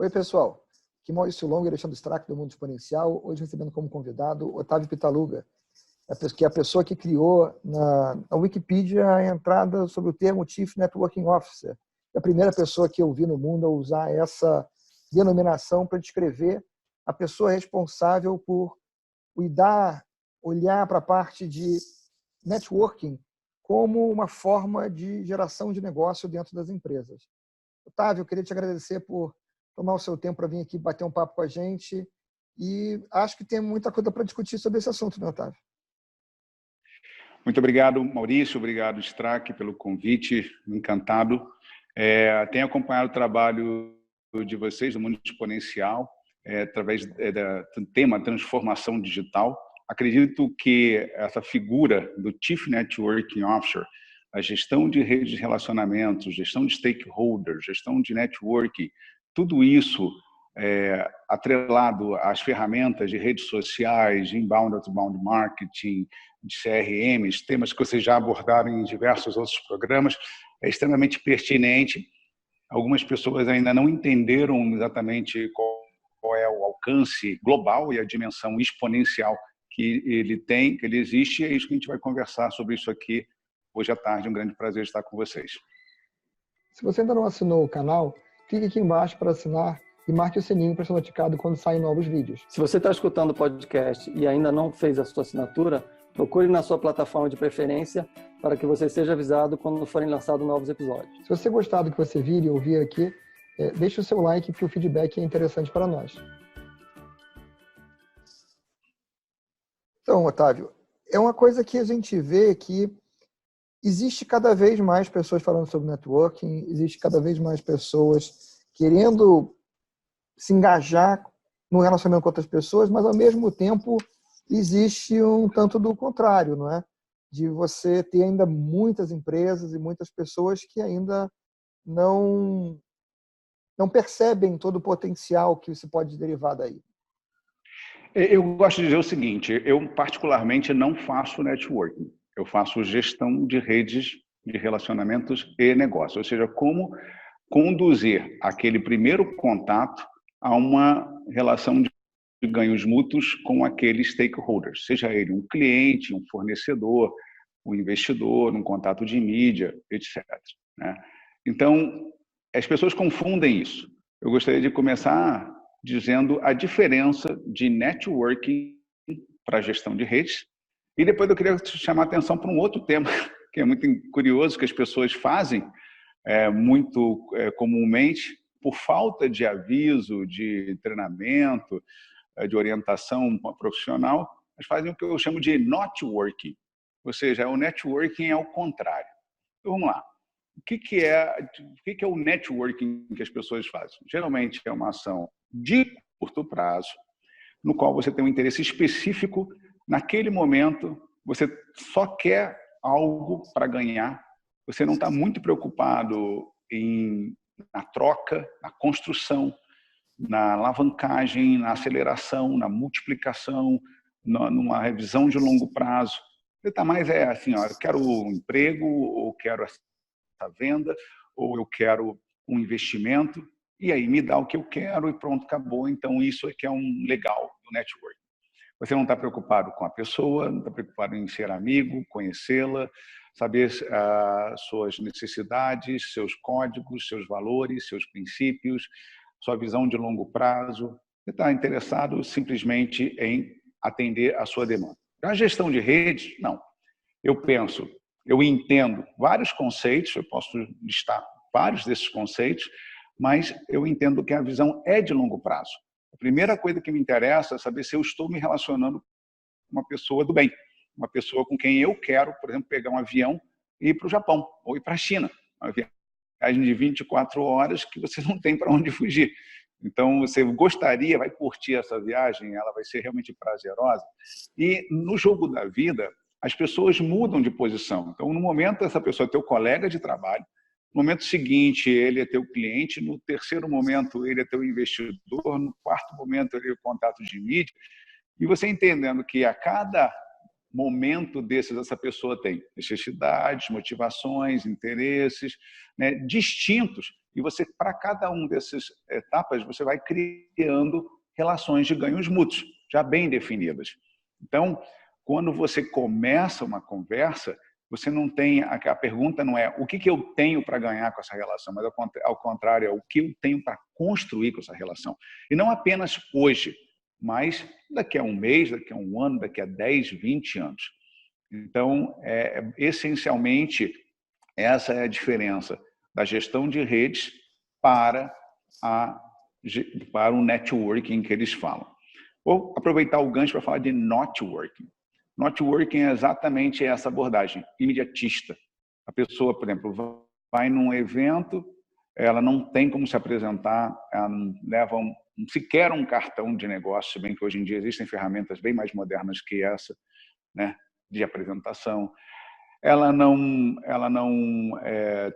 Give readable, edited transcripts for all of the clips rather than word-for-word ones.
Oi, pessoal. Aqui Maurício Longo e Alexandre Strack, do Mundo Exponencial. Hoje recebendo como convidado Otávio Pitaluga, que é a pessoa que criou na Wikipedia a entrada sobre o termo Chief Networking Officer. É a primeira pessoa que eu vi no mundo a usar essa denominação para descrever a pessoa responsável por olhar para a parte de networking como uma forma de geração de negócio dentro das empresas. Otávio, eu queria te agradecer por tomar o seu tempo para vir aqui bater um papo com a gente e acho que tem muita coisa para discutir sobre esse assunto, né, Otávio? Muito obrigado, Maurício. Obrigado, Strack, pelo convite. Encantado. Tenho acompanhado o trabalho de vocês, do Mundo Exponencial, através do tema transformação digital. Acredito que essa figura do Chief Networking Officer, a gestão de redes de relacionamentos, gestão de stakeholders, gestão de networking, tudo isso atrelado às ferramentas de redes sociais, de inbound, outbound marketing, de CRMs, temas que vocês já abordaram em diversos outros programas, é extremamente pertinente. Algumas pessoas ainda não entenderam exatamente qual é o alcance global e a dimensão exponencial que ele tem, que ele existe, e é isso que a gente vai conversar sobre isso aqui hoje à tarde. Um grande prazer estar com vocês. Se você ainda não assinou o canal, clique aqui embaixo para assinar e marque o sininho para ser notificado quando saem novos vídeos. Se você está escutando o podcast e ainda não fez a sua assinatura, procure na sua plataforma de preferência para que você seja avisado quando forem lançados novos episódios. Se você gostar do que você vir e ouvir aqui, deixe o seu like, porque o feedback é interessante para nós. Então, Otávio, é uma coisa que a gente vê que existe cada vez mais pessoas falando sobre networking, existe cada vez mais pessoas querendo se engajar no relacionamento com outras pessoas, mas ao mesmo tempo existe um tanto do contrário, não é? De você ter ainda muitas empresas e muitas pessoas que ainda não percebem todo o potencial que se pode derivar daí. Eu gosto de dizer o seguinte, eu particularmente não faço networking, eu faço gestão de redes de relacionamentos e negócios, ou seja, como conduzir aquele primeiro contato a uma relação de ganhos mútuos com aqueles stakeholders, seja ele um cliente, um fornecedor, um investidor, um contato de mídia, etc. Então, as pessoas confundem isso. Eu gostaria de começar dizendo a diferença de networking para a gestão de redes e depois eu queria chamar a atenção para um outro tema que é muito curioso, que as pessoas fazem muito comumente por falta de aviso, de treinamento, de orientação profissional, mas fazem o que eu chamo de notworking, ou seja, o networking é ao contrário. Então, vamos lá. O que é o networking que as pessoas fazem? Geralmente é uma ação de curto prazo, no qual você tem um interesse específico, naquele momento você só quer algo para ganhar, você não está muito preocupado na troca, na construção, na alavancagem, na aceleração, na multiplicação, numa revisão de longo prazo. Você está mais assim, ó, eu quero um emprego, ou quero essa venda, ou eu quero um investimento, e aí me dá o que eu quero e pronto, acabou. Então isso é que é um legal do network. Você não está preocupado com a pessoa, não está preocupado em ser amigo, conhecê-la, saber suas necessidades, seus códigos, seus valores, seus princípios, sua visão de longo prazo. Você está interessado simplesmente em atender a sua demanda. A gestão de redes, não. Eu entendo vários conceitos, eu posso listar vários desses conceitos, mas eu entendo que a visão é de longo prazo. A primeira coisa que me interessa é saber se eu estou me relacionando com uma pessoa do bem, uma pessoa com quem eu quero, por exemplo, pegar um avião e ir para o Japão ou ir para a China. Uma viagem de 24 horas que você não tem para onde fugir. Então, você gostaria, vai curtir essa viagem, ela vai ser realmente prazerosa. E no jogo da vida, as pessoas mudam de posição. Então, no momento, essa pessoa é teu colega de trabalho, no momento seguinte, ele é teu cliente, no terceiro momento, ele é teu investidor, no quarto momento, ele é o contato de mídia. E você entendendo que a cada momento desses, essa pessoa tem necessidades, motivações, interesses, né, distintos, E você, para cada uma dessas etapas, você vai criando relações de ganhos mútuos, já bem definidas. Então, quando você começa uma conversa, você não tem, a pergunta não é o que eu tenho para ganhar com essa relação, mas ao contrário, é o que eu tenho para construir com essa relação. E não apenas hoje, mas daqui a um mês, daqui a um ano, daqui a 10, 20 anos. Então, essencialmente, essa é a diferença da gestão de redes para o networking que eles falam. Vou aproveitar o gancho para falar de notworking. Notworking é exatamente essa abordagem imediatista. A pessoa, por exemplo, vai num evento, ela não tem como se apresentar, ela não leva sequer um cartão de negócio, se bem que hoje em dia existem ferramentas bem mais modernas que essa, né, de apresentação. Ela não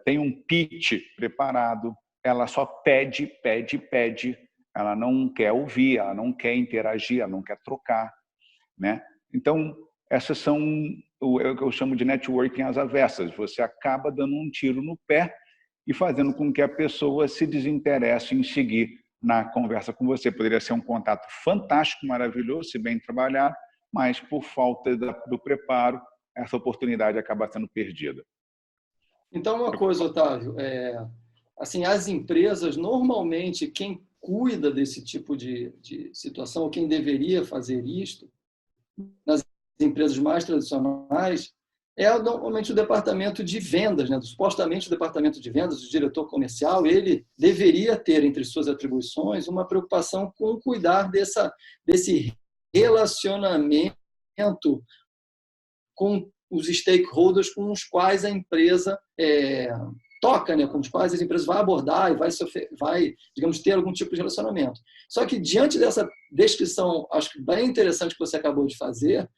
tem um pitch preparado, ela só pede, ela não quer ouvir, ela não quer interagir, ela não quer trocar, né? Então, essas são o que eu chamo de networking às avessas. Você acaba dando um tiro no pé e fazendo com que a pessoa se desinteresse em seguir na conversa com você. Poderia ser um contato fantástico, maravilhoso, se bem trabalhado, mas por falta do preparo, essa oportunidade acaba sendo perdida. Então, uma coisa, Otávio, assim, as empresas, normalmente, quem cuida desse tipo de situação, ou quem deveria fazer isto, nas empresas mais tradicionais, é normalmente o departamento de vendas, né? Supostamente o departamento de vendas, o diretor comercial, ele deveria ter entre suas atribuições uma preocupação com cuidar desse relacionamento com os stakeholders com os quais a empresa toca, né? Com os quais a empresa vai abordar e vai, digamos, ter algum tipo de relacionamento. Só que, diante dessa descrição, acho que bem interessante que você acabou de fazer,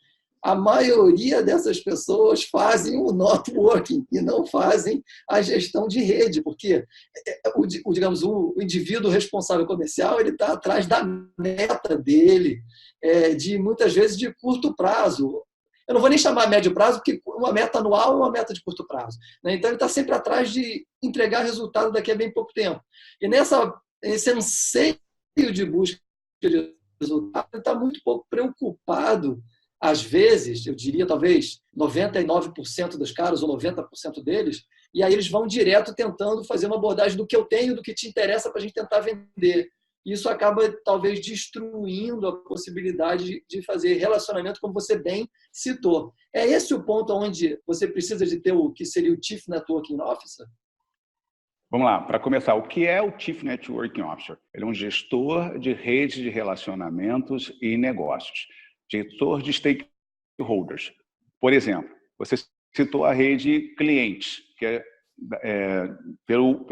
a maioria dessas pessoas fazem o networking e não fazem a gestão de rede, porque digamos, o indivíduo responsável comercial ele está atrás da meta dele, de muitas vezes de curto prazo. Eu não vou nem chamar médio prazo, porque uma meta anual é uma meta de curto prazo, né? Então, ele está sempre atrás de entregar resultado daqui a bem pouco tempo. E nesse anseio de busca de resultado, ele está muito pouco preocupado. Às vezes, eu diria talvez 99% dos caras ou 90% deles, e aí eles vão direto tentando fazer uma abordagem do que eu tenho, do que te interessa para a gente tentar vender. Isso acaba talvez destruindo a possibilidade de fazer relacionamento, como você bem citou. É esse o ponto onde você precisa de ter o que seria o Chief Networking Officer? Vamos lá, para começar, o que é o Chief Networking Officer? Ele é um gestor de redes de relacionamentos e negócios. Gestor de stakeholders. Por exemplo, você citou a rede clientes, que é pelo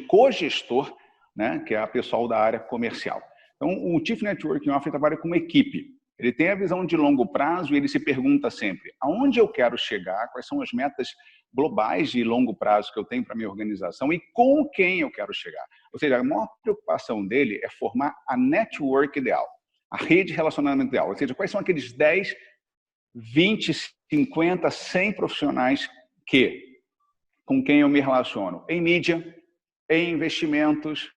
cogestor, né, que é a pessoal da área comercial. Então, o Chief Networking Officer trabalha com uma equipe. Ele tem a visão de longo prazo e ele se pergunta sempre aonde eu quero chegar, quais são as metas globais de longo prazo que eu tenho para a minha organização e com quem eu quero chegar. Ou seja, a maior preocupação dele é formar a network ideal, a rede de relacionamento ideal. Ou seja, quais são aqueles 10, 20, 50, 100 profissionais com quem eu me relaciono em mídia, em investimentos,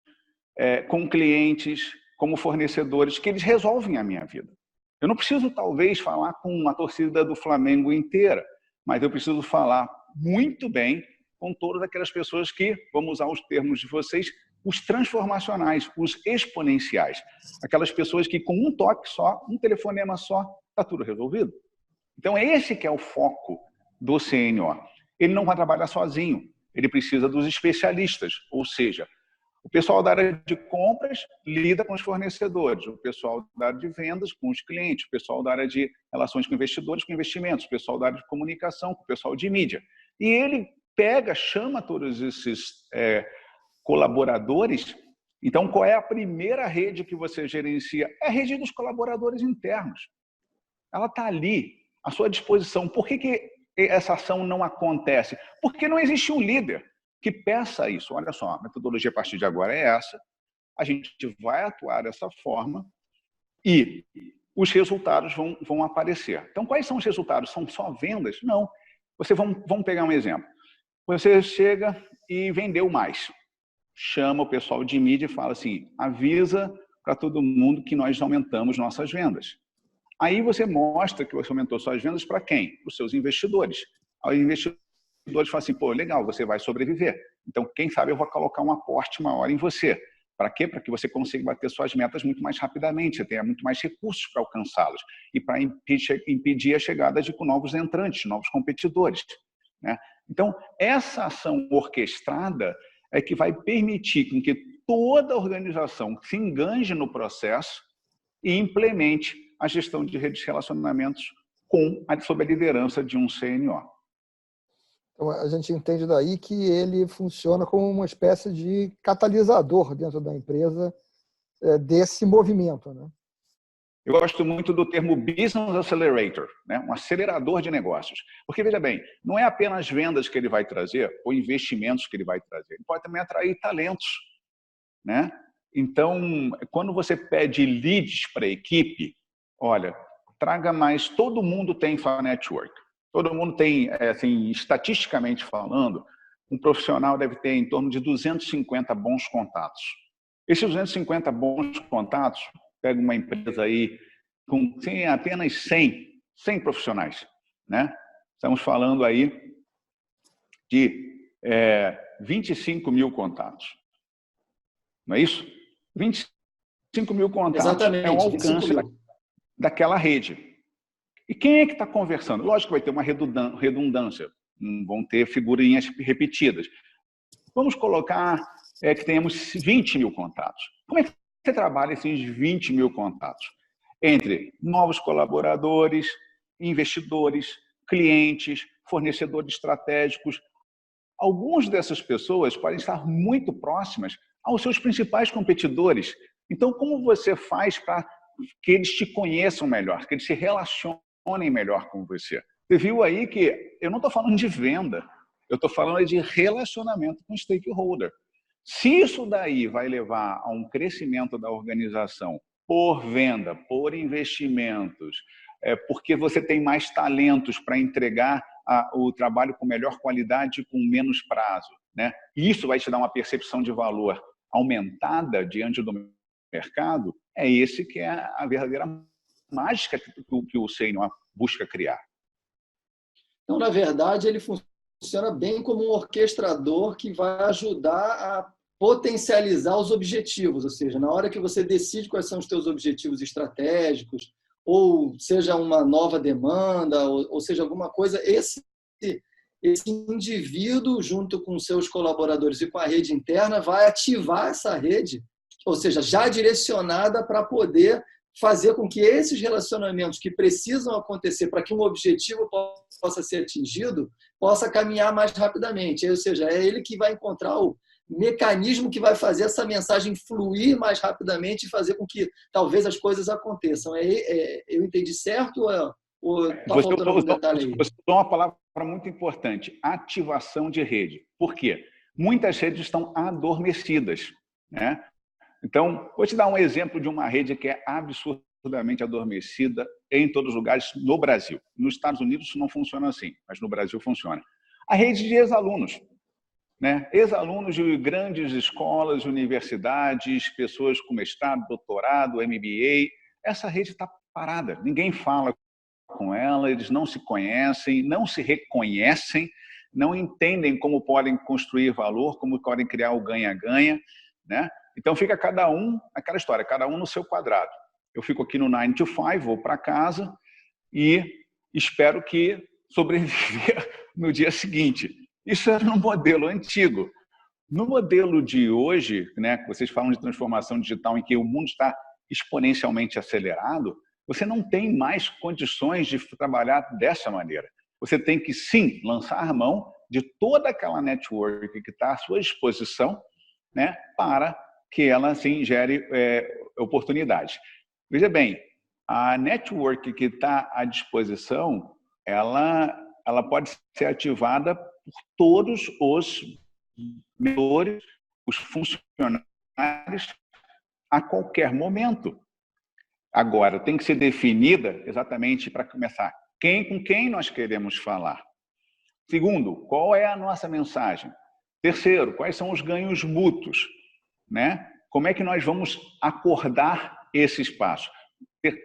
com clientes, como fornecedores, que eles resolvem a minha vida. Eu não preciso, talvez, falar com a torcida do Flamengo inteira, mas eu preciso falar muito bem com todas aquelas pessoas que, vamos usar os termos de vocês, os transformacionais, os exponenciais. Aquelas pessoas que, com um toque só, um telefonema só, está tudo resolvido. Então, esse que é o foco do CNO. Ele não vai trabalhar sozinho, ele precisa dos especialistas, ou seja, o pessoal da área de compras lida com os fornecedores, o pessoal da área de vendas com os clientes, o pessoal da área de relações com investidores com investimentos, o pessoal da área de comunicação com o pessoal de mídia. E ele chama todos esses colaboradores. Então, qual é a primeira rede que você gerencia? É a rede dos colaboradores internos. Ela está ali, à sua disposição. Por que essa ação não acontece? Porque não existe um líder que peça isso. Olha só, a metodologia a partir de agora é essa, a gente vai atuar dessa forma e os resultados vão aparecer. Então, quais são os resultados? São só vendas? Não. Vamos pegar um exemplo. Você chega e vendeu mais. chama o pessoal de mídia e fala assim, avisa para todo mundo que nós aumentamos nossas vendas. Aí você mostra que você aumentou suas vendas para quem? Para os seus investidores. Aí os investidores falam assim, pô, legal, você vai sobreviver. Então, quem sabe eu vou colocar um aporte maior em você. Para quê? Para que você consiga bater suas metas muito mais rapidamente, você tenha muito mais recursos para alcançá-las e para impedir a chegada de novos entrantes, novos competidores, né? Então, essa ação orquestrada é que vai permitir com que toda a organização se engane no processo e implemente a gestão de redes de relacionamentos sob a liderança de um CNO. Então, a gente entende daí que ele funciona como uma espécie de catalisador dentro da empresa desse movimento, né? Eu gosto muito do termo Business Accelerator, né? Um acelerador de negócios. Porque, veja bem, não é apenas vendas que ele vai trazer ou investimentos que ele vai trazer. Ele pode também atrair talentos, né? Então, quando você pede leads para a equipe, olha, traga mais. Todo mundo tem sua network. Todo mundo tem, assim, estatisticamente falando, um profissional deve ter em torno de 250 bons contatos. Esses 250 bons contatos, pega uma empresa aí com apenas 100 profissionais, né? Estamos falando aí de 25 mil contatos. Não é isso? 25 mil contatos. Exatamente, é um alcance daquela rede. E quem é que está conversando? Lógico que vai ter uma redundância, não vão ter figurinhas repetidas. Vamos colocar que tenhamos 20 mil contatos. Como é que você trabalha esses 20 mil contatos? Entre novos colaboradores, investidores, clientes, fornecedores estratégicos. Algumas dessas pessoas podem estar muito próximas aos seus principais competidores. Então, como você faz para que eles te conheçam melhor, que eles se relacionem melhor com você? Você viu aí que eu não estou falando de venda, eu estou falando de relacionamento com stakeholder. Se isso daí vai levar a um crescimento da organização por venda, por investimentos, porque você tem mais talentos para entregar o trabalho com melhor qualidade e com menos prazo, né? Isso vai te dar uma percepção de valor aumentada diante do mercado. É esse que é a verdadeira mágica que o Senior busca criar. Então, na verdade, ele funciona bem como um orquestrador que vai ajudar a potencializar os objetivos, ou seja, na hora que você decide quais são os teus objetivos estratégicos, ou seja uma nova demanda, ou seja alguma coisa, esse indivíduo, junto com seus colaboradores e com a rede interna, vai ativar essa rede, ou seja, já direcionada para poder fazer com que esses relacionamentos que precisam acontecer para que um objetivo possa ser atingido, possa caminhar mais rapidamente. Ou seja, é ele que vai encontrar o mecanismo que vai fazer essa mensagem fluir mais rapidamente e fazer com que talvez as coisas aconteçam. Eu entendi certo ou está faltando algum detalhe aí? Você usou uma palavra muito importante, ativação de rede. Por quê? Muitas redes estão adormecidas, né? Então, vou te dar um exemplo de uma rede que é absurdamente adormecida em todos os lugares no Brasil. Nos Estados Unidos isso não funciona assim, mas no Brasil funciona. A rede de ex-alunos, né? Ex-alunos de grandes escolas, universidades, pessoas com mestrado, doutorado, MBA. Essa rede está parada, ninguém fala com ela, eles não se conhecem, não se reconhecem, não entendem como podem construir valor, como podem criar o ganha-ganha, né? Então fica cada um, aquela história, cada um no seu quadrado. Eu fico aqui no 9 to 5, vou para casa e espero que sobreviver no dia seguinte. Isso era no modelo antigo. No modelo de hoje, né, vocês falam de transformação digital em que o mundo está exponencialmente acelerado, você não tem mais condições de trabalhar dessa maneira. Você tem que, sim, lançar mão de toda aquela network que está à sua disposição, né, para que ela, assim, gere oportunidades. Veja bem, a network que está à disposição, ela pode ser ativada por todos os mentores, os funcionários, a qualquer momento. Agora, tem que ser definida exatamente para começar com quem nós queremos falar. Segundo, qual é a nossa mensagem? Terceiro, quais são os ganhos mútuos, né? Como é que nós vamos acordar esse espaço?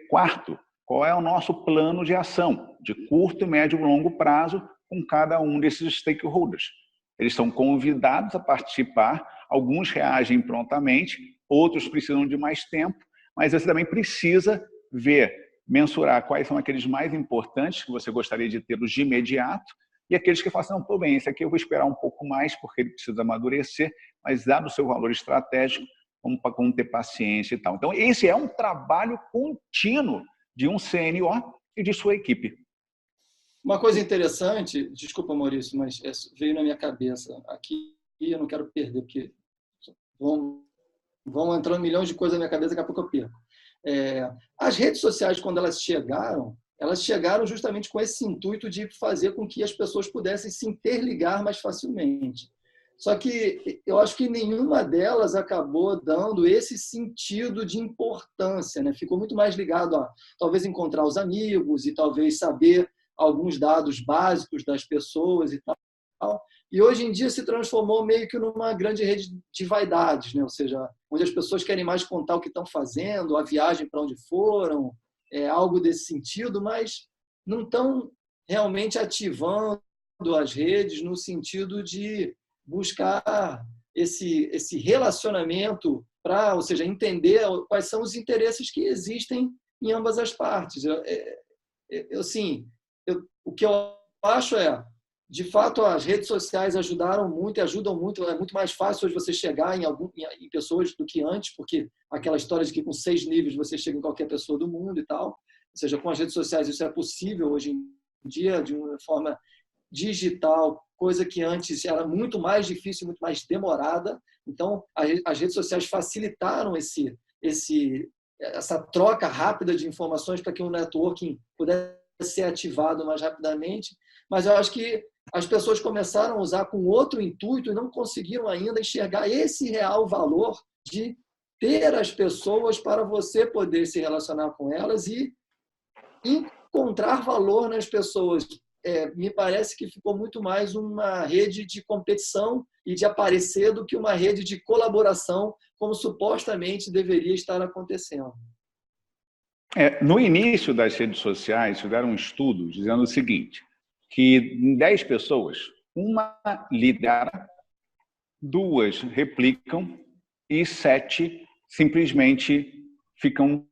Quarto, qual é o nosso plano de ação de curto, médio e longo prazo com cada um desses stakeholders? Eles são convidados a participar, alguns reagem prontamente, outros precisam de mais tempo, mas você também precisa ver, mensurar quais são aqueles mais importantes que você gostaria de tê-los de imediato e aqueles que façam, não, bem, esse aqui eu vou esperar um pouco mais porque ele precisa amadurecer, mas dado o seu valor estratégico, vamos ter paciência e tal. Então, esse é um trabalho contínuo de um CNO e de sua equipe. Uma coisa interessante, desculpa, Maurício, mas veio na minha cabeça aqui e eu não quero perder, porque vão entrando milhões de coisas na minha cabeça, daqui a pouco eu perco. As redes sociais, quando elas chegaram justamente com esse intuito de fazer com que as pessoas pudessem se interligar mais facilmente. Só que eu acho que nenhuma delas acabou dando esse sentido de importância, né? Ficou muito mais ligado a talvez encontrar os amigos e talvez saber alguns dados básicos das pessoas e tal. E hoje em dia se transformou meio que numa grande rede de vaidades, né? Ou seja, onde as pessoas querem mais contar o que estão fazendo, a viagem para onde foram, algo desse sentido, mas não estão realmente ativando as redes no sentido de buscar esse relacionamento para, ou seja, entender quais são os interesses que existem em ambas as partes. O que eu acho de fato, as redes sociais ajudaram muito e ajudam muito. É muito mais fácil hoje você chegar em pessoas do que antes, porque aquela história de que com 6 níveis você chega em qualquer pessoa do mundo e tal. Ou seja, com as redes sociais isso é possível hoje em dia, de uma forma digital, coisa que antes era muito mais difícil, muito mais demorada. Então, as redes sociais facilitaram essa troca rápida de informações para que o networking pudesse ser ativado mais rapidamente. Mas eu acho que as pessoas começaram a usar com outro intuito e não conseguiram ainda enxergar esse real valor de ter as pessoas para você poder se relacionar com elas e encontrar valor nas pessoas. Me parece que ficou muito mais uma rede de competição e de aparecer do que uma rede de colaboração, como supostamente deveria estar acontecendo. No início das redes sociais, fizeram um estudo dizendo o seguinte, que em 10 pessoas, uma lidera, 2 replicam e 7 simplesmente ficam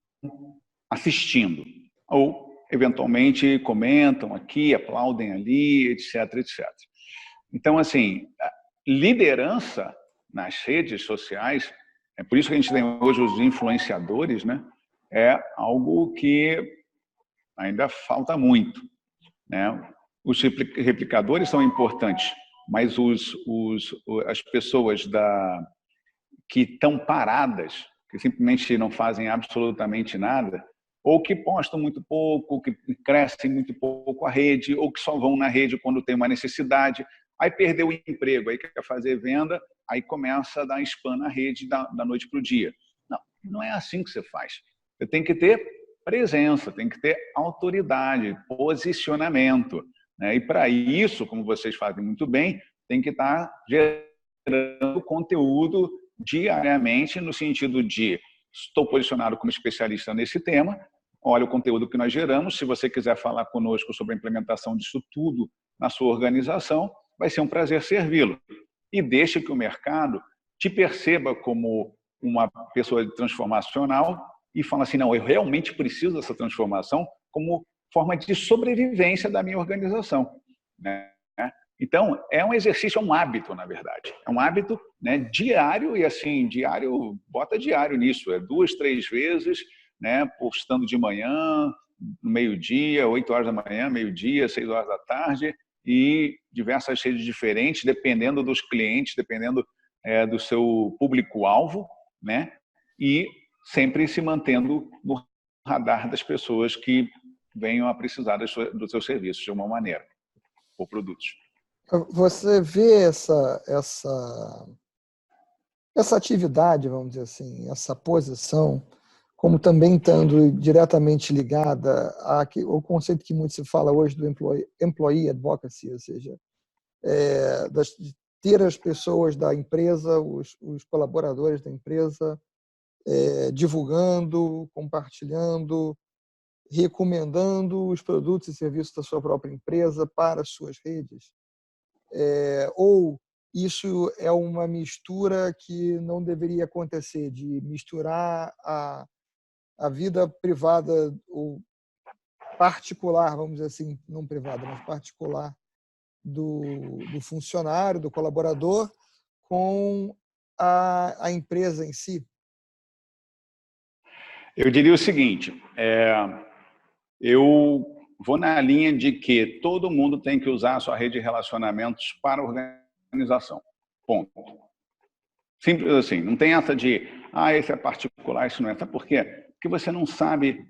assistindo ou eventualmente comentam aqui, aplaudem ali, etc, etc. Então, assim, liderança nas redes sociais, é por isso que a gente tem hoje os influenciadores, né? É algo que ainda falta muito, né? Os replicadores são importantes, mas as pessoas que estão paradas, que simplesmente não fazem absolutamente nada, ou que postam muito pouco, que crescem muito pouco a rede, ou que só vão na rede quando tem uma necessidade, aí perdeu o emprego, aí quer fazer venda, aí começa a dar spam na rede da noite para o dia. Não é assim que você faz. Você tem que ter presença, tem que ter autoridade, posicionamento, né? E para isso, como vocês fazem muito bem, tem que estar gerando conteúdo diariamente no sentido de estou posicionado como especialista nesse tema, olha o conteúdo que nós geramos, se você quiser falar conosco sobre a implementação disso tudo na sua organização, vai ser um prazer servi-lo. E deixe que o mercado te perceba como uma pessoa transformacional e fala assim, não, eu realmente preciso dessa transformação como forma de sobrevivência da minha organização, né? Então, é um exercício, é um hábito, na verdade. É um hábito, né, diário, e assim, diário, bota diário nisso, 2, 3 vezes, né, postando de manhã, no meio-dia, 8 horas da manhã, meio-dia, 6 horas da tarde, e diversas redes diferentes, dependendo dos clientes, dependendo do seu público-alvo, né, e sempre se mantendo no radar das pessoas que venham a precisar dos seus serviços de uma maneira, ou produtos. Você vê essa atividade, vamos dizer assim, essa posição, como também estando diretamente ligada ao conceito que muito se fala hoje do employee advocacy, ou seja, ter as pessoas da empresa, os colaboradores da empresa, divulgando, compartilhando, recomendando os produtos e serviços da sua própria empresa para as suas redes? Ou isso é uma mistura que não deveria acontecer, de misturar a vida privada ou particular, vamos dizer assim, não privada, mas particular do funcionário, do colaborador, com a empresa em si? Eu diria o seguinte, eu vou na linha de que todo mundo tem que usar a sua rede de relacionamentos para a organização. Ponto. Simples assim. Não tem essa de, esse é particular, isso não é. Sabe por quê? Porque você não sabe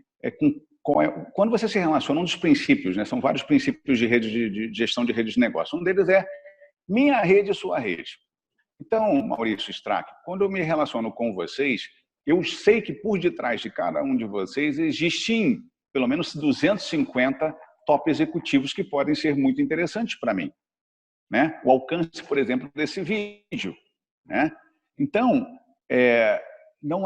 quando você se relaciona, um dos princípios, né? São vários princípios de rede de gestão de redes de negócio. Um deles é minha rede e sua rede. Então, Maurício Strack, quando eu me relaciono com vocês, eu sei que por detrás de cada um de vocês existem pelo menos 250 top executivos que podem ser muito interessantes para mim, né? O alcance, por exemplo, desse vídeo, né? Então, não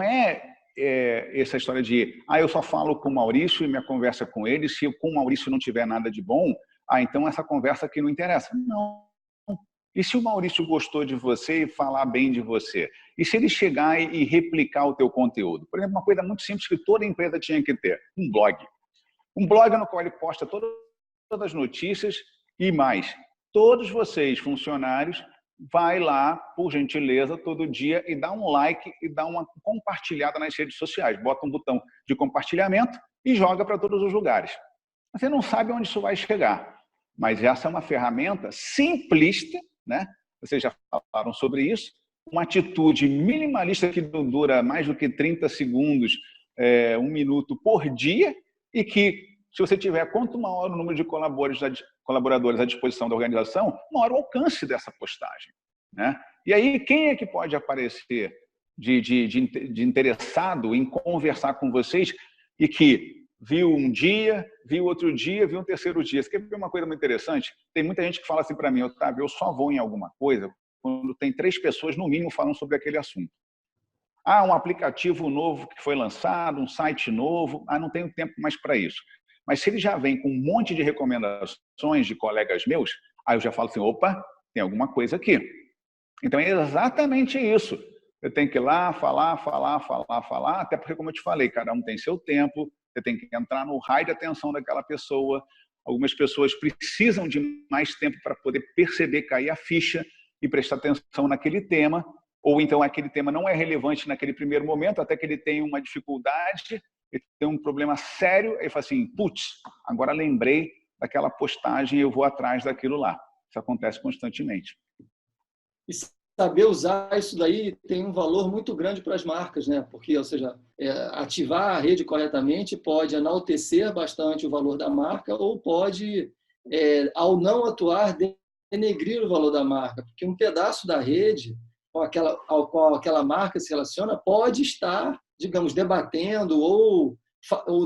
essa história de eu só falo com o Maurício e minha conversa com ele, se com o Maurício não tiver nada de bom, então essa conversa aqui não interessa. Não. E se o Maurício gostou de você e falar bem de você? E se ele chegar e replicar o teu conteúdo? Por exemplo, uma coisa muito simples que toda empresa tinha que ter, um blog. Um blog no qual ele posta todas as notícias e mais. Todos vocês, funcionários, vai lá, por gentileza, todo dia e dá um like e dá uma compartilhada nas redes sociais. Bota um botão de compartilhamento e joga para todos os lugares. Você não sabe onde isso vai chegar, mas essa é uma ferramenta simplista, né? Vocês já falaram sobre isso. Uma atitude minimalista que não dura mais do que 30 segundos, 1 minuto por dia, e que, se você tiver quanto maior o número de colaboradores à disposição da organização, maior o alcance dessa postagem, né? E aí, quem é que pode aparecer de interessado em conversar com vocês e que viu um dia, viu outro dia, viu um terceiro dia? Você quer ver uma coisa muito interessante? Tem muita gente que fala assim para mim, Otávio, eu só vou em alguma coisa quando tem 3 pessoas, no mínimo, falando sobre aquele assunto. Um aplicativo novo que foi lançado, um site novo, não tenho tempo mais para isso. Mas se ele já vem com um monte de recomendações de colegas meus, eu já falo assim, opa, tem alguma coisa aqui. Então é exatamente isso. Eu tenho que ir lá, falar, até porque, como eu te falei, cada um tem seu tempo, você tem que entrar no raio de atenção daquela pessoa. Algumas pessoas precisam de mais tempo para poder perceber, cair a ficha e prestar atenção naquele tema, ou então aquele tema não é relevante naquele primeiro momento, até que ele tem uma dificuldade, ele tem um problema sério, e fala assim, putz, agora lembrei daquela postagem e eu vou atrás daquilo lá. Isso acontece constantemente. E saber usar isso daí tem um valor muito grande para as marcas, né? Porque, ou seja, ativar a rede corretamente pode enaltecer bastante o valor da marca ou pode, ao não atuar, denegrir o valor da marca. Porque um pedaço da rede ao qual aquela marca se relaciona pode estar, digamos, debatendo ou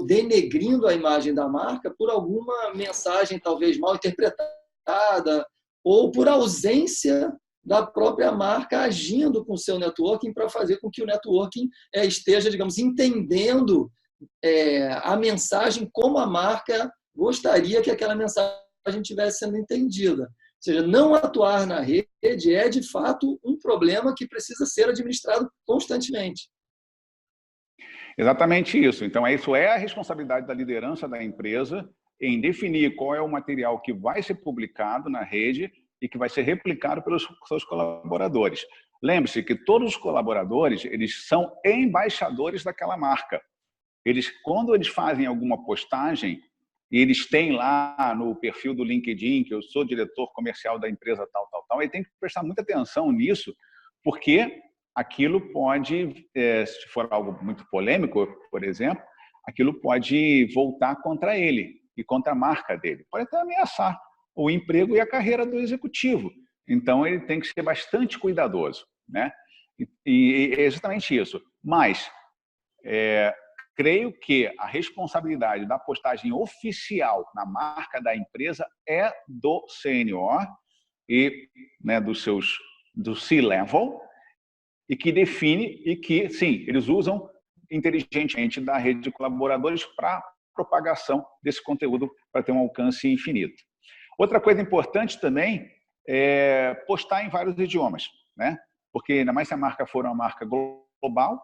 denegrindo a imagem da marca por alguma mensagem talvez mal interpretada ou por ausência da própria marca agindo com o seu networking para fazer com que o networking esteja, digamos, entendendo a mensagem como a marca gostaria que aquela mensagem estivesse sendo entendida. Ou seja, não atuar na rede é, de fato, um problema que precisa ser administrado constantemente. Exatamente isso. Então, isso é a responsabilidade da liderança da empresa em definir qual é o material que vai ser publicado na rede e que vai ser replicado pelos seus colaboradores. Lembre-se que todos os colaboradores, eles são embaixadores daquela marca. Quando eles fazem alguma postagem, e eles têm lá no perfil do LinkedIn, que eu sou diretor comercial da empresa tal, ele tem que prestar muita atenção nisso, porque aquilo pode, se for algo muito polêmico, por exemplo, aquilo pode voltar contra ele e contra a marca dele. Pode até ameaçar o emprego e a carreira do executivo. Então, ele tem que ser bastante cuidadoso, né? E é exatamente isso. Mas, creio que a responsabilidade da postagem oficial na marca da empresa é do CNO e, né, dos seus do C-Level e que define e que, sim, eles usam inteligentemente da rede de colaboradores para propagação desse conteúdo para ter um alcance infinito. Outra coisa importante também é postar em vários idiomas, né? Porque ainda mais se a marca for uma marca global,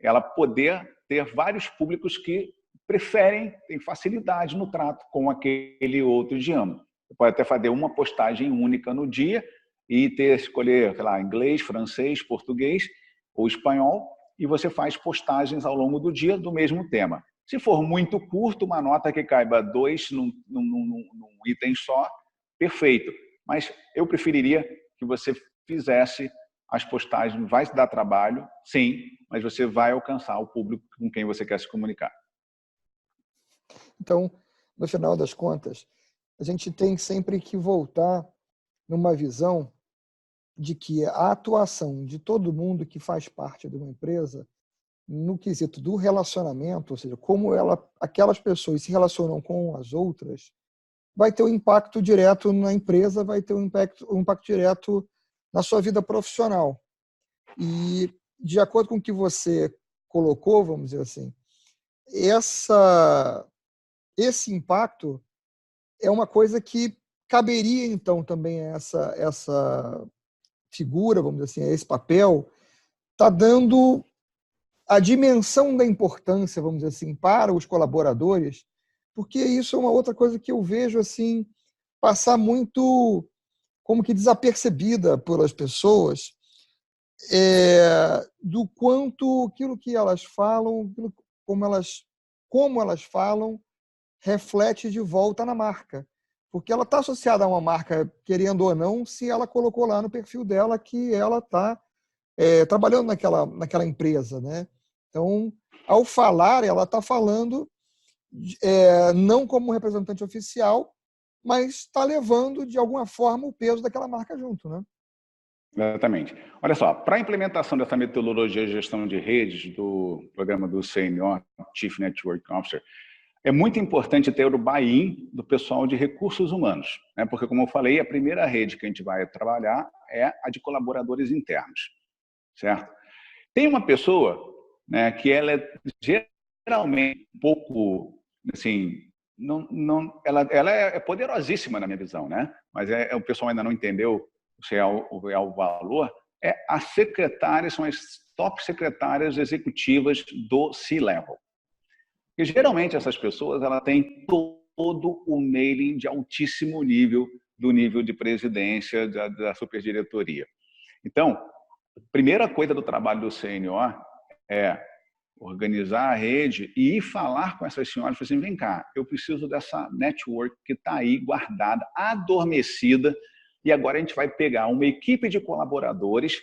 ela poder ter vários públicos que preferem, têm facilidade no trato com aquele outro idioma. Você pode até fazer uma postagem única no dia e escolher, sei lá, inglês, francês, português ou espanhol, e você faz postagens ao longo do dia do mesmo tema. Se for muito curto, uma nota que caiba 2 num item só, perfeito. Mas eu preferiria que você fizesse as postagens, vai te dar trabalho, sim, mas você vai alcançar o público com quem você quer se comunicar. Então, no final das contas, a gente tem sempre que voltar numa visão de que a atuação de todo mundo que faz parte de uma empresa, no quesito do relacionamento, ou seja, como aquelas pessoas se relacionam com as outras, vai ter um impacto direto na empresa, vai ter um impacto direto na sua vida profissional. E, de acordo com o que você colocou, vamos dizer assim, esse impacto é uma coisa que caberia, então, também a essa figura, vamos dizer assim, a esse papel, está dando a dimensão da importância, vamos dizer assim, para os colaboradores, porque isso é uma outra coisa que eu vejo assim passar muito como que desapercebida pelas pessoas, do quanto aquilo que elas falam, como elas falam, reflete de volta na marca. Porque ela está associada a uma marca, querendo ou não, se ela colocou lá no perfil dela que ela está trabalhando naquela empresa, né? Então, ao falar, ela está falando não como representante oficial, mas está levando, de alguma forma, o peso daquela marca junto, né? Exatamente. Olha só, para a implementação dessa metodologia de gestão de redes do programa do Senior Chief Network Officer, é muito importante ter o buy-in do pessoal de recursos humanos, né? Porque, como eu falei, a primeira rede que a gente vai trabalhar é a de colaboradores internos, certo? Tem uma pessoa, né, que ela é geralmente um pouco, assim, ela é poderosíssima na minha visão, né? Mas o pessoal ainda não entendeu se é o valor. As secretárias são as top secretárias executivas do C-Level. E geralmente essas pessoas têm todo o mailing de altíssimo nível, do nível de presidência, da superdiretoria. Então, a primeira coisa do trabalho do sênior é organizar a rede e ir falar com essas senhoras, assim, vem cá, eu preciso dessa network que está aí guardada, adormecida, e agora a gente vai pegar uma equipe de colaboradores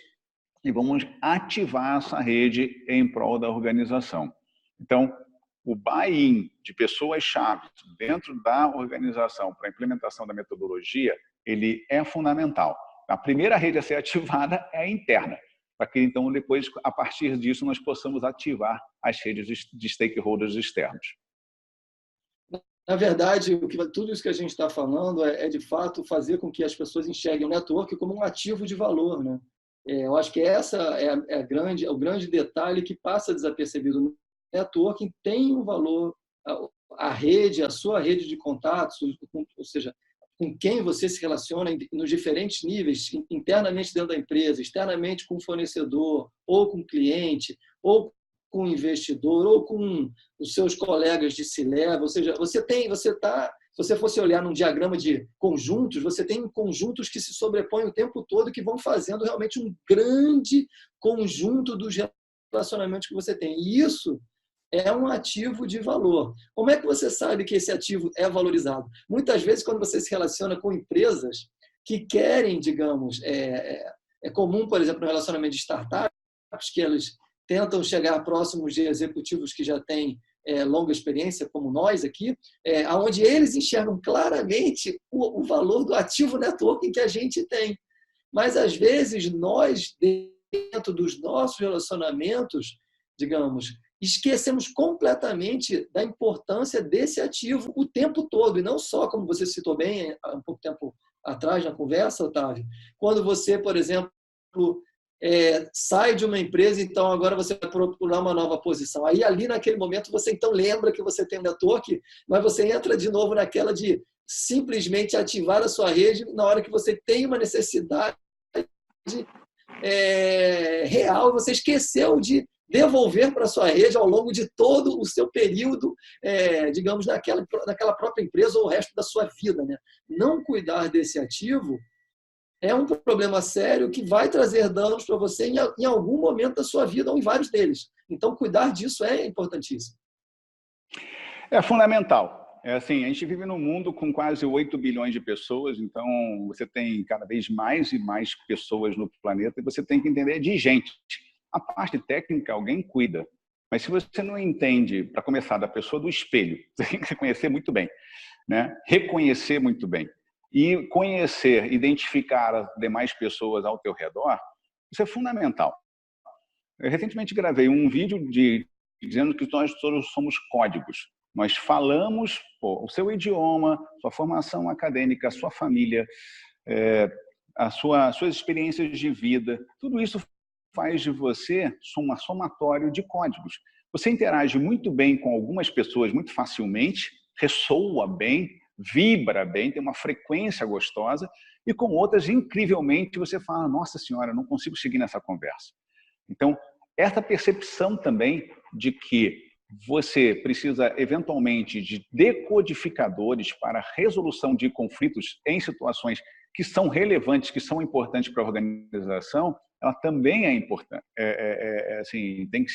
e vamos ativar essa rede em prol da organização. Então, o buy-in de pessoas-chave dentro da organização para a implementação da metodologia, ele é fundamental. A primeira rede a ser ativada é a interna, para que, então, depois, a partir disso, nós possamos ativar as redes de stakeholders externos. Na verdade, tudo isso que a gente está falando é, de fato, fazer com que as pessoas enxerguem o network como um ativo de valor, né? Eu acho que essa é o grande detalhe que passa desapercebido no networking. Tem um valor, a rede, a sua rede de contatos, ou seja, com quem você se relaciona nos diferentes níveis, internamente dentro da empresa, externamente com o fornecedor, ou com o cliente, ou com o investidor, ou com os seus colegas de C-Level. Ou seja, se você fosse olhar num diagrama de conjuntos, você tem conjuntos que se sobrepõem o tempo todo e que vão fazendo realmente um grande conjunto dos relacionamentos que você tem. E isso é um ativo de valor. Como é que você sabe que esse ativo é valorizado? Muitas vezes, quando você se relaciona com empresas que querem, digamos, é comum, por exemplo, no relacionamento de startups, que eles tentam chegar próximos de executivos que já têm longa experiência, como nós aqui, onde eles enxergam claramente o valor do ativo networking que a gente tem. Mas, às vezes, nós, dentro dos nossos relacionamentos, digamos, esquecemos completamente da importância desse ativo o tempo todo, e não só, como você citou bem há um pouco tempo atrás na conversa, Otávio, quando você, por exemplo, sai de uma empresa, então agora você vai procurar uma nova posição. Aí, ali naquele momento, você então lembra que você tem um network, mas você entra de novo naquela de simplesmente ativar a sua rede na hora que você tem uma necessidade real, você esqueceu de devolver para a sua rede ao longo de todo o seu período, digamos, naquela própria empresa ou o resto da sua vida, né? Não cuidar desse ativo é um problema sério que vai trazer danos para você em algum momento da sua vida ou em vários deles. Então, cuidar disso é importantíssimo. É fundamental. É assim, a gente vive num mundo com quase 8 bilhões de pessoas, então você tem cada vez mais e mais pessoas no planeta e você tem que entender de gente. A parte técnica alguém cuida, mas se você não entende, para começar, da pessoa do espelho, você tem que se conhecer muito bem, né? Reconhecer muito bem. E conhecer, identificar as demais pessoas ao teu redor, isso é fundamental. Eu recentemente gravei um vídeo dizendo que nós todos somos códigos. Nós falamos o seu idioma, sua formação acadêmica, a sua família, suas experiências de vida. Tudo isso faz de você um somatório de códigos. Você interage muito bem com algumas pessoas muito facilmente, ressoa bem, vibra bem, tem uma frequência gostosa, e com outras, incrivelmente, você fala, nossa senhora, não consigo seguir nessa conversa. Então, essa percepção também de que você precisa, eventualmente, de decodificadores para a resolução de conflitos em situações que são relevantes, que são importantes para a organização, ela também é importante. Assim, tem que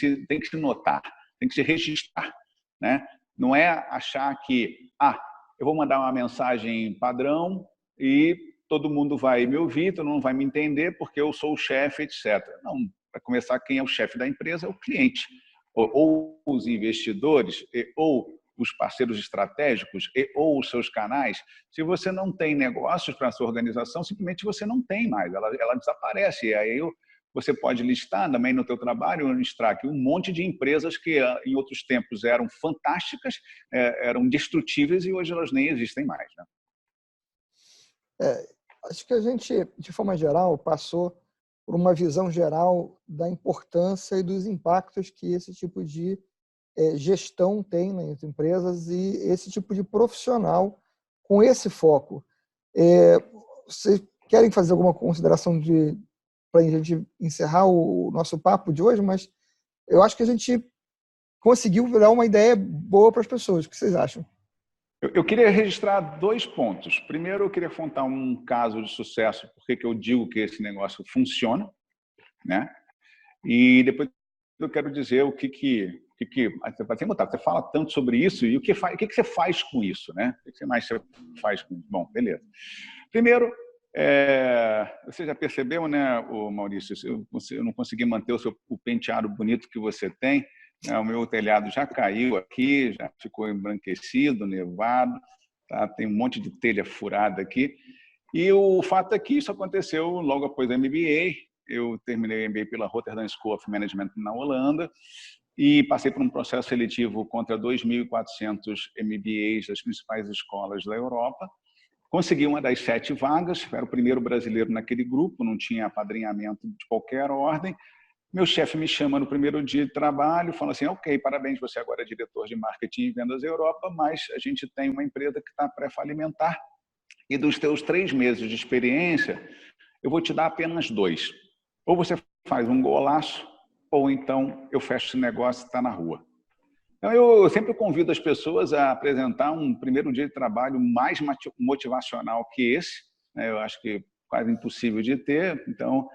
se notar, tem que se registrar, né? Não é achar que, eu vou mandar uma mensagem padrão e todo mundo vai me ouvir, todo mundo vai me entender porque eu sou o chefe, etc. Não, para começar, quem é o chefe da empresa é o cliente, ou os investidores, ou os parceiros estratégicos, ou os seus canais. Se você não tem negócios para a sua organização, simplesmente você não tem mais, ela desaparece. E aí você pode listar também no teu trabalho, listar aqui um monte de empresas que em outros tempos eram fantásticas, eram destrutíveis e hoje elas nem existem mais, né? Acho que a gente, de forma geral, passou por uma visão geral da importância e dos impactos que esse tipo de gestão tem nas empresas e esse tipo de profissional com esse foco. Vocês querem fazer alguma consideração para a gente encerrar o nosso papo de hoje? Mas eu acho que a gente conseguiu virar uma ideia boa para as pessoas. O que vocês acham? Eu queria registrar 2 pontos. Primeiro, eu queria contar um caso de sucesso, porque eu digo que esse negócio funciona, né? E depois eu quero dizer o que você fala tanto sobre isso e o que você faz com isso, né? O que mais você faz com isso? Bom, beleza. Primeiro, você já percebeu, né, Maurício, eu não consegui manter o penteado bonito que você tem. O meu telhado já caiu aqui, já ficou embranquecido, nevado, tá? Tem um monte de telha furada aqui. E o fato é que isso aconteceu logo após a MBA. Eu terminei o MBA pela Rotterdam School of Management na Holanda e passei por um processo seletivo contra 2.400 MBAs das principais escolas da Europa. Consegui uma das 7 vagas, era o primeiro brasileiro naquele grupo, não tinha apadrinhamento de qualquer ordem. Meu chefe me chama no primeiro dia de trabalho, fala assim, ok, parabéns, você agora é diretor de marketing e vendas da Europa, mas a gente tem uma empresa que está pré-falimentar e dos teus 3 meses de experiência, eu vou te dar apenas 2. Ou você faz um golaço, ou então eu fecho esse negócio e está na rua. Então, eu sempre convido as pessoas a apresentar um primeiro dia de trabalho mais motivacional que esse, né? Eu acho que quase impossível de ter, então...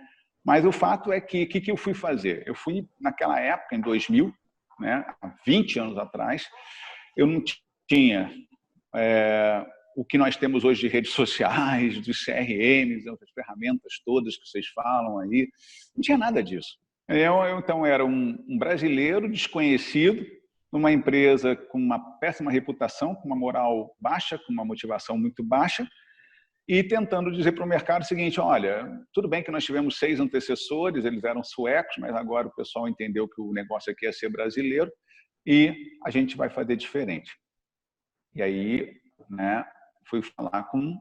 Mas o fato é que, o que eu fui fazer? Eu fui, naquela época, em 2000, né, há 20 anos atrás, eu não tinha o que nós temos hoje de redes sociais, dos CRMs, das ferramentas todas que vocês falam aí, não tinha nada disso. Eu então, era um brasileiro desconhecido, numa empresa com uma péssima reputação, com uma moral baixa, com uma motivação muito baixa, e tentando dizer para o mercado o seguinte, olha, tudo bem que nós tivemos 6 antecessores, eles eram suecos, mas agora o pessoal entendeu que o negócio aqui é ser brasileiro e a gente vai fazer diferente. E aí, né, fui falar com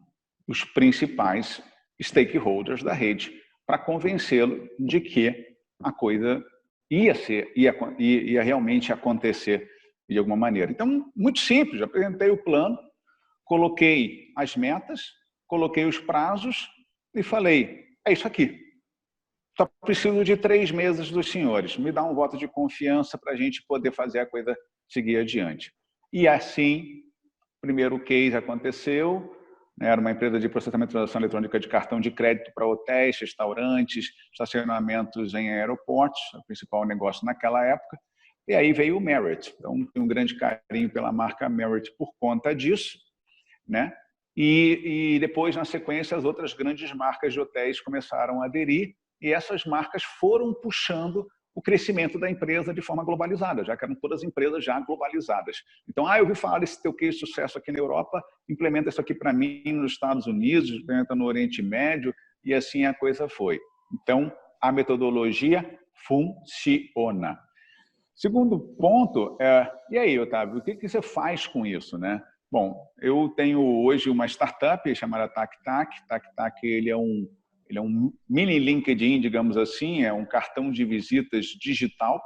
os principais stakeholders da rede para convencê-lo de que a coisa ia realmente acontecer de alguma maneira. Então, muito simples, apresentei o plano, coloquei as metas, coloquei os prazos e falei, é isso aqui. Só preciso de 3 meses dos senhores. Me dá um voto de confiança para a gente poder fazer a coisa seguir adiante. E assim, o primeiro case aconteceu. Era uma empresa de processamento de transação eletrônica de cartão de crédito para hotéis, restaurantes, estacionamentos em aeroportos, o principal negócio naquela época. E aí veio o Marriott. Então, tenho um grande carinho pela marca Marriott por conta disso, né? E depois, na sequência, as outras grandes marcas de hotéis começaram a aderir e essas marcas foram puxando o crescimento da empresa de forma globalizada, já que eram todas empresas já globalizadas. Então, eu ouvi falar desse teu case de sucesso aqui na Europa, implementa isso aqui para mim nos Estados Unidos, implementa no Oriente Médio, e assim a coisa foi. Então, a metodologia funciona. Segundo ponto, e aí, Otávio, o que você faz com isso, né? Bom, eu tenho hoje uma startup chamada TacTac. TacTac, ele é um mini LinkedIn, digamos assim, é um cartão de visitas digital,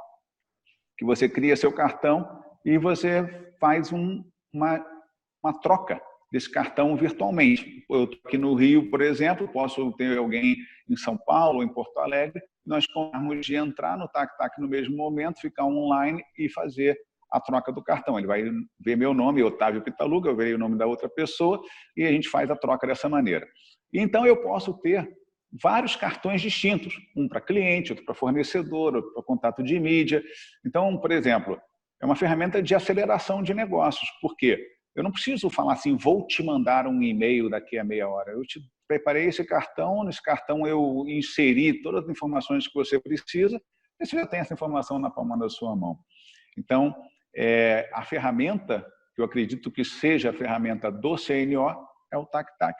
que você cria seu cartão e você faz uma troca desse cartão virtualmente. Eu estou aqui no Rio, por exemplo, posso ter alguém em São Paulo, em Porto Alegre, nós combinamos de entrar no TacTac no mesmo momento, ficar online e fazer a troca do cartão. Ele vai ver meu nome, Otávio Pitaluga, eu verei o nome da outra pessoa e a gente faz a troca dessa maneira. Então, eu posso ter vários cartões distintos, um para cliente, outro para fornecedor, outro para contato de mídia. Então, por exemplo, é uma ferramenta de aceleração de negócios. Por quê? Eu não preciso falar assim, vou te mandar um e-mail daqui a meia hora. Eu te preparei esse cartão, nesse cartão eu inseri todas as informações que você precisa e você já tem essa informação na palma da sua mão. Então, a ferramenta, que eu acredito que seja a ferramenta do CNO, é o TacTac.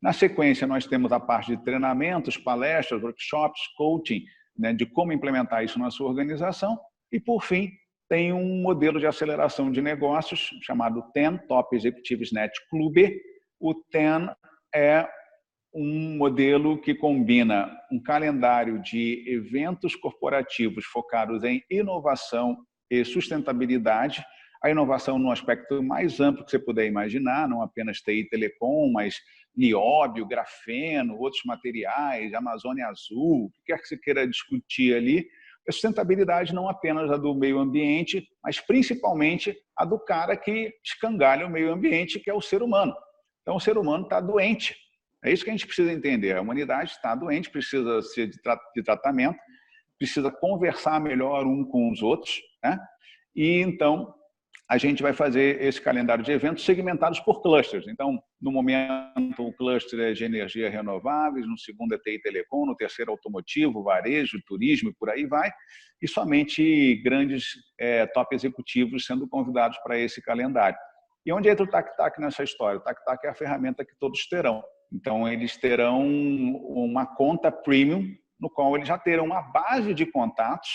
Na sequência, nós temos a parte de treinamentos, palestras, workshops, coaching, né, de como implementar isso na sua organização. E, por fim, tem um modelo de aceleração de negócios chamado TEN, Top Executives Net Club. O TEN é um modelo que combina um calendário de eventos corporativos focados em inovação e sustentabilidade, a inovação no aspecto mais amplo que você puder imaginar, não apenas TI e telecom, mas nióbio, grafeno, outros materiais, Amazônia Azul, o que quer que você queira discutir ali. A sustentabilidade não apenas a do meio ambiente, mas principalmente a do cara que escangalha o meio ambiente, que é o ser humano. Então, o ser humano está doente. É isso que a gente precisa entender. A humanidade está doente, precisa ser de tratamento, precisa conversar melhor um com os outros, né? E então a gente vai fazer esse calendário de eventos segmentados por clusters. Então, no momento, o cluster é de energia renováveis, no segundo é TI e telecom, no terceiro automotivo, varejo, turismo e por aí vai. E somente grandes top executivos sendo convidados para esse calendário. E onde entra o TacTac nessa história? O TacTac é a ferramenta que todos terão. Então, eles terão uma conta premium, no qual eles já terão uma base de contatos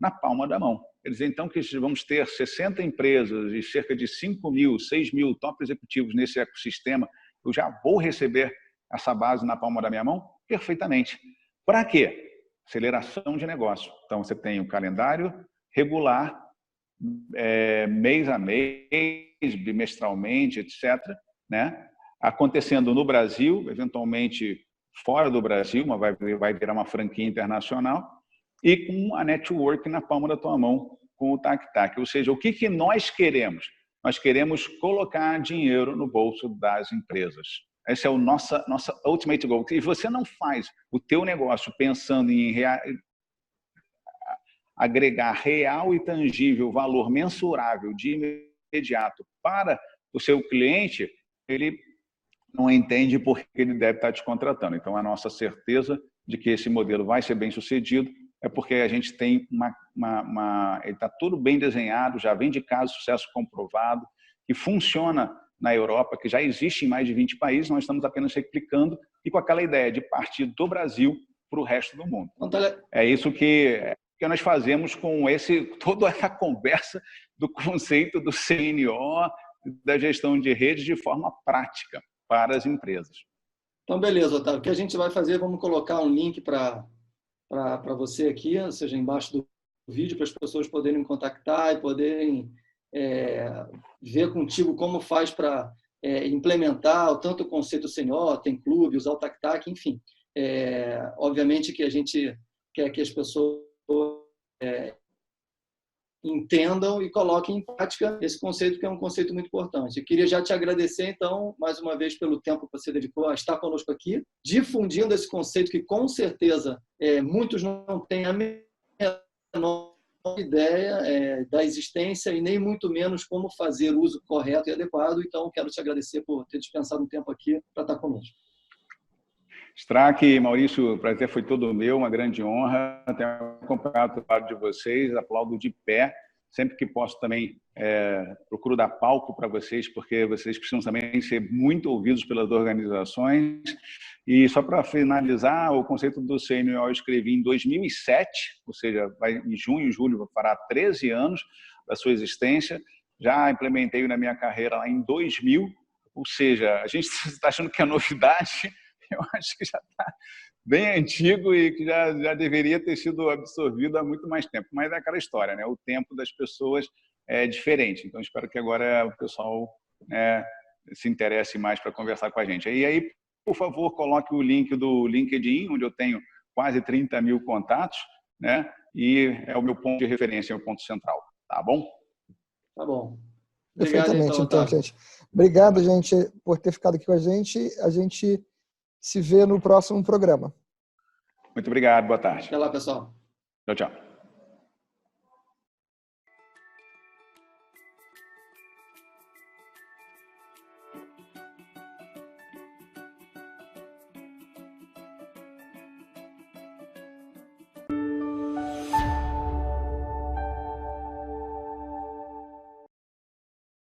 na palma da mão. Quer dizer, então, que vamos ter 60 empresas e cerca de 5.000, 6.000 top executivos nesse ecossistema, eu já vou receber essa base na palma da minha mão? Perfeitamente. Para quê? Aceleração de negócio. Então, você tem o calendário regular, mês a mês, bimestralmente, etc., né? Acontecendo no Brasil, eventualmente fora do Brasil, mas vai virar uma franquia internacional, e com a network na palma da tua mão, com o TacTac. Ou seja, o que nós queremos? Nós queremos colocar dinheiro no bolso das empresas. Esse é o nossa ultimate goal. E você não faz o teu negócio pensando em agregar real e tangível valor mensurável de imediato para o seu cliente, ele não entende por que ele deve estar te contratando. Então, a nossa certeza de que esse modelo vai ser bem sucedido é porque a gente tem ele está tudo bem desenhado, já vem de caso de sucesso comprovado, que funciona na Europa, que já existe em mais de 20 países, nós estamos apenas replicando e com aquela ideia de partir do Brasil para o resto do mundo. É isso que nós fazemos com toda essa conversa do conceito do CNO, da gestão de redes de forma prática para as empresas. Então, beleza, Otávio. O que a gente vai fazer, vamos colocar um link para você aqui, ou seja, embaixo do vídeo, para as pessoas poderem contactar e poderem ver contigo como faz para implementar tanto o conceito senior, tem clube, usar o TAC-TAC, enfim. Obviamente que a gente quer que as pessoas entendam e coloquem em prática esse conceito, que é um conceito muito importante. Eu queria já te agradecer, então, mais uma vez, pelo tempo que você dedicou a estar conosco aqui, difundindo esse conceito que, com certeza, muitos não têm a menor ideia da existência e nem muito menos como fazer o uso correto e adequado. Então, quero te agradecer por ter dispensado um tempo aqui para estar conosco. Strack, Maurício, o prazer foi todo meu, uma grande honra. Tenho acompanhado o trabalho de vocês, aplaudo de pé. Sempre que posso também procuro dar palco para vocês, porque vocês precisam também ser muito ouvidos pelas organizações. E só para finalizar, o conceito do Senior eu escrevi em 2007, ou seja, em junho, julho, fará 13 anos da sua existência. Já implementei na minha carreira lá em 2000, ou seja, a gente está achando que é novidade. Eu acho que já está bem antigo e que já deveria ter sido absorvido há muito mais tempo. Mas é aquela história, né? O tempo das pessoas é diferente. Então, espero que agora o pessoal se interesse mais para conversar com a gente. E aí, por favor, coloque o link do LinkedIn, onde eu tenho quase 30 mil contatos, né? E é o meu ponto de referência, é o ponto central. Tá bom? Tá bom. Obrigado, perfeitamente, então, gente. Obrigado, gente, por ter ficado aqui com a gente. A gente se vê no próximo programa. Muito obrigado, boa tarde. Até lá, pessoal. Tchau, tchau.